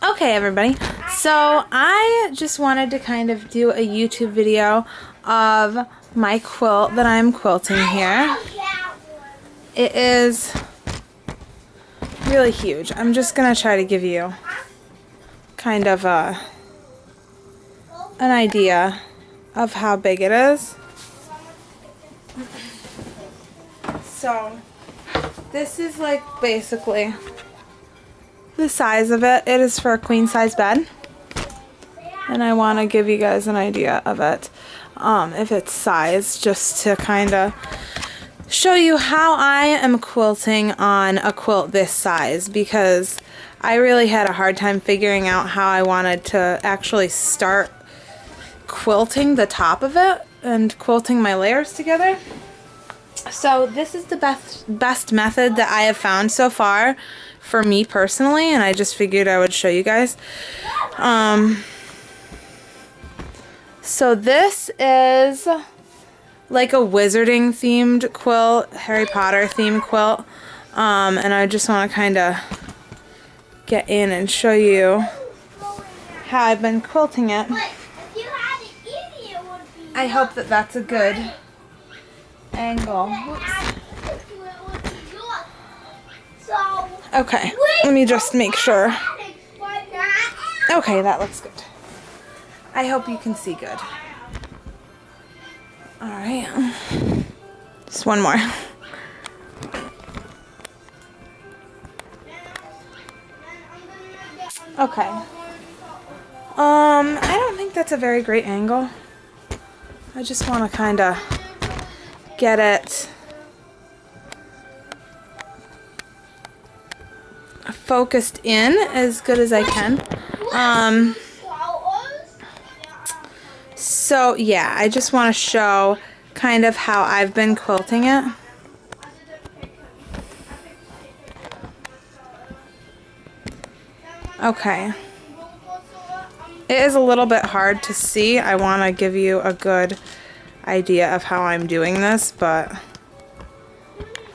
Okay, everybody. So I just wanted to kind of do a YouTube video of my quilt that I'm quilting here. It is really huge. I'm just going to try to give you kind of an idea of how big it is. So this is like basically the size of it. It is for a queen size bed, and I want to give you guys an idea of it, if it's size, just to kind of show you how I am quilting on a quilt this size, because I really had a hard time figuring out how I wanted to actually start quilting the top of it and quilting my layers together. So this is the best method that I have found so far for me personally, and I just figured I would show you guys. So this is like a wizarding themed quilt, Harry Potter themed quilt, and I just want to kind of get in and show you how I've been quilting it. I hope that that's a good angle. Whoops. Okay, let me just make sure. Okay, that looks good. I hope you can see good. Alright. Just one more. Okay. I don't think that's a very great angle. I just want to kind of get it focused in as good as I can. So yeah, I just want to show kind of how I've been quilting it. Okay. It is a little bit hard to see. I want to give you a good idea of how I'm doing this, but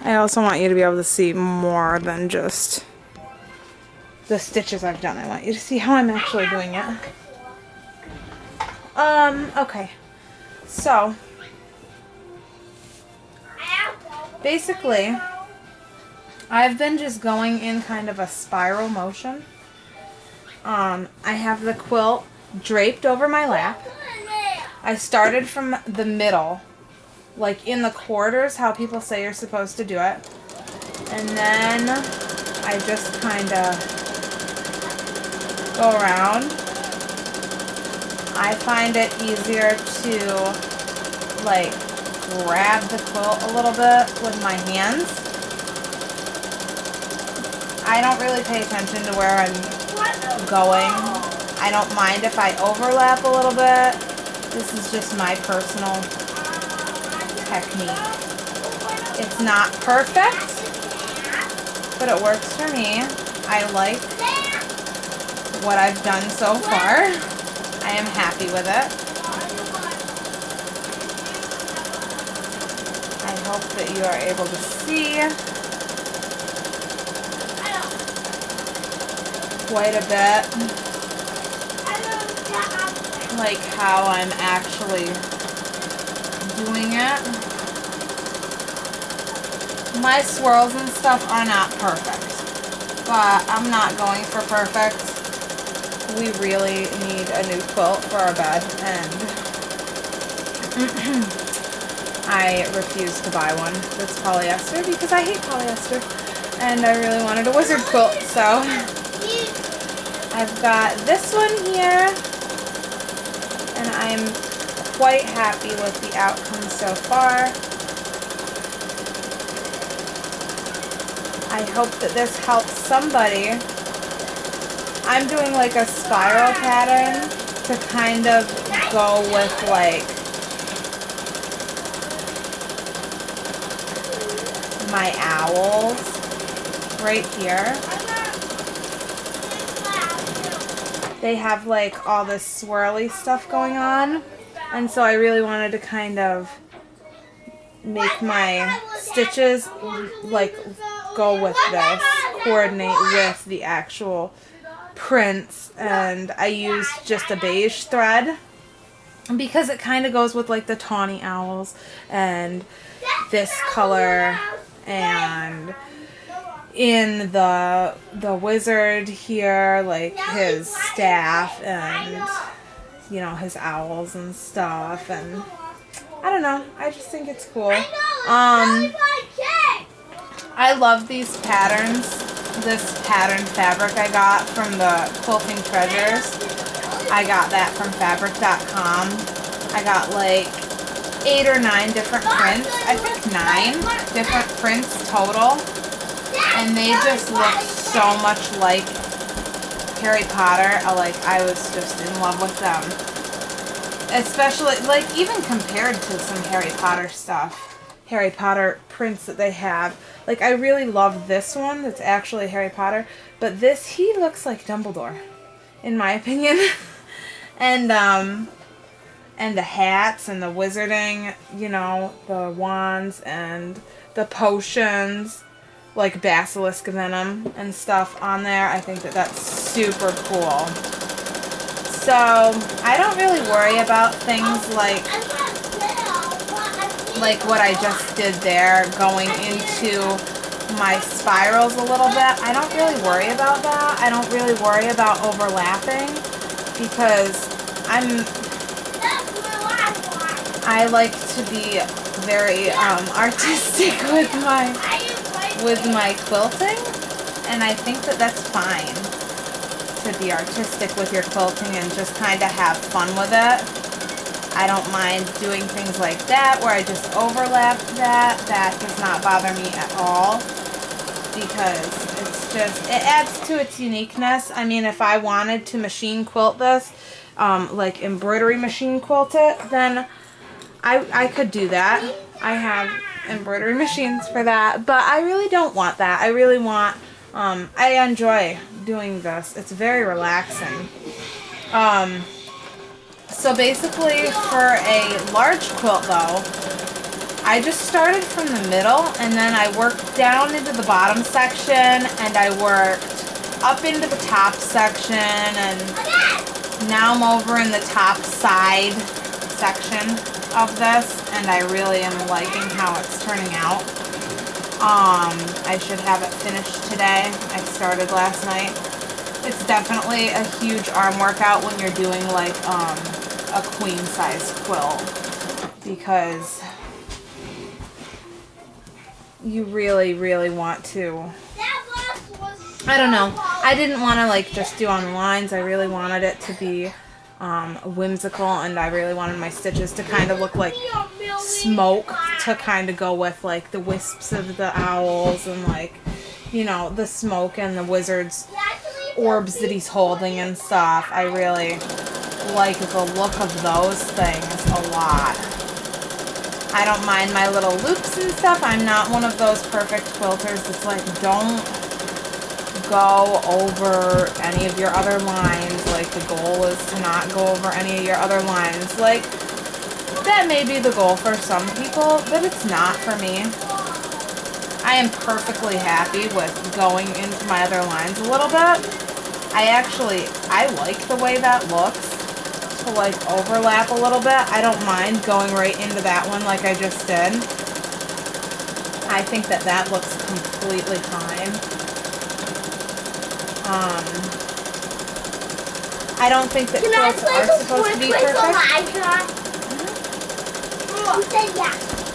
I also want you to be able to see more than just the stitches I've done. I want you to see how I'm actually doing it. Okay. So, basically, I've been just going in kind of a spiral motion. I have the quilt draped over my lap. I started from the middle, like in the quarters, how people say you're supposed to do it. And then I just kind of go around. I find it easier to like grab the quilt a little bit with my hands. I don't really pay attention to where I'm going. I don't mind if I overlap a little bit. This is just my personal technique. It's not perfect, but it works for me. I like what I've done so far. I am happy with it. I hope that you are able to see quite a bit, like how I'm actually doing it. My swirls and stuff are not perfect, but I'm not going for perfect. We really need a new quilt for our bed, and I refuse to buy one that's polyester because I hate polyester, and I really wanted a wizard quilt, so I've got this one here, and I'm quite happy with the outcome so far. I hope that this helps somebody. I'm doing like a spiral pattern to kind of go with like my owls right here. They have like all this swirly stuff going on, and so I really wanted to kind of make my stitches like go with this, coordinate with the actual prints, and I used just a beige thread because it kind of goes with like the tawny owls and this color, and in the wizard here, like his staff and, you know, his owls and stuff, and I don't know, I just think it's cool. I love these patterns. This pattern fabric I got from the Quilting Treasures. I got that from fabric.com. I got like 8 or 9 different prints. I think 9 different prints total. And they just look so much like Harry Potter. Like, I was just in love with them. Especially, like, even compared to some Harry Potter stuff. Harry Potter prints that they have. Like, I really love this one that's actually Harry Potter. But this, he looks like Dumbledore, in my opinion. And the hats and the wizarding, you know, the wands and the potions, like basilisk venom and stuff on there. I think that that's super cool. So I don't really worry about things like what I just did there, going into my spirals a little bit. I don't really worry about that. I don't really worry about overlapping because I like to be very artistic with my quilting, and I think that that's fine to be artistic with your quilting and just kind of have fun with it. I don't mind doing things like that where I just overlap that. That does not bother me at all because it adds to its uniqueness. I mean, if I wanted to machine quilt this, like embroidery machine quilt it, then I could do that. I have embroidery machines for that, but I really don't want that. I really want, I enjoy doing this. It's very relaxing. So basically for a large quilt though, I just started from the middle and then I worked down into the bottom section and I worked up into the top section, and now I'm over in the top side section of this, and I really am liking how it's turning out. I should have it finished today. I started last night. It's definitely a huge arm workout when you're doing like a queen size quilt, because you really want to, I don't know, I didn't want to like just do on the lines. I really wanted it to be whimsical, and I really wanted my stitches to kind of look like smoke to kind of go with like the wisps of the owls and like, you know, the smoke and the wizard's orbs that he's holding and stuff. I really like the look of those things a lot. I don't mind my little loops and stuff. I'm not one of those perfect quilters that's like, don't go over any of your other lines. Like, the goal is to not go over any of your other lines. Like, that may be the goal for some people, but it's not for me. I am perfectly happy with going into my other lines a little bit. I like the way that looks, to like overlap a little bit. I don't mind going right into that one like I just did. I think that that looks completely fine. I don't think that quilts are supposed to be perfect.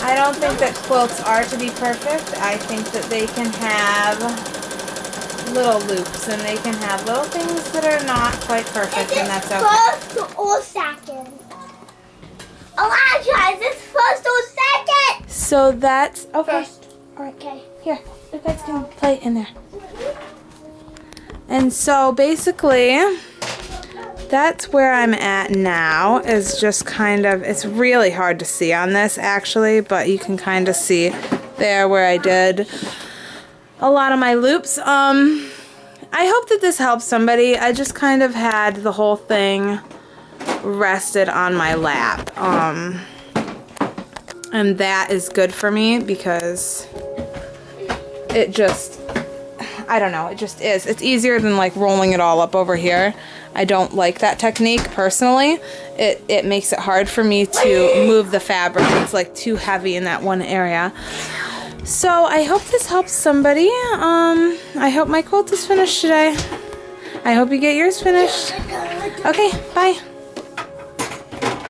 I don't think that quilts are to be perfect. I think that they can have little loops and they can have little things that are not quite perfect, and that's okay. First or second? Elijah, is this first or second? So that's okay. First. All right. Okay. Here, you guys can play in there. And so basically, that's where I'm at now, is just kind of, it's really hard to see on this actually, but you can kind of see there where I did a lot of my loops. I hope that this helps somebody. I just kind of had the whole thing rested on my lap. And that is good for me because it just, I don't know, it just is. It's easier than like rolling it all up over here. I don't like that technique personally. It makes it hard for me to move the fabric. It's like too heavy in that one area. So I hope this helps somebody. I hope my quilt is finished today. I hope you get yours finished. Okay, bye.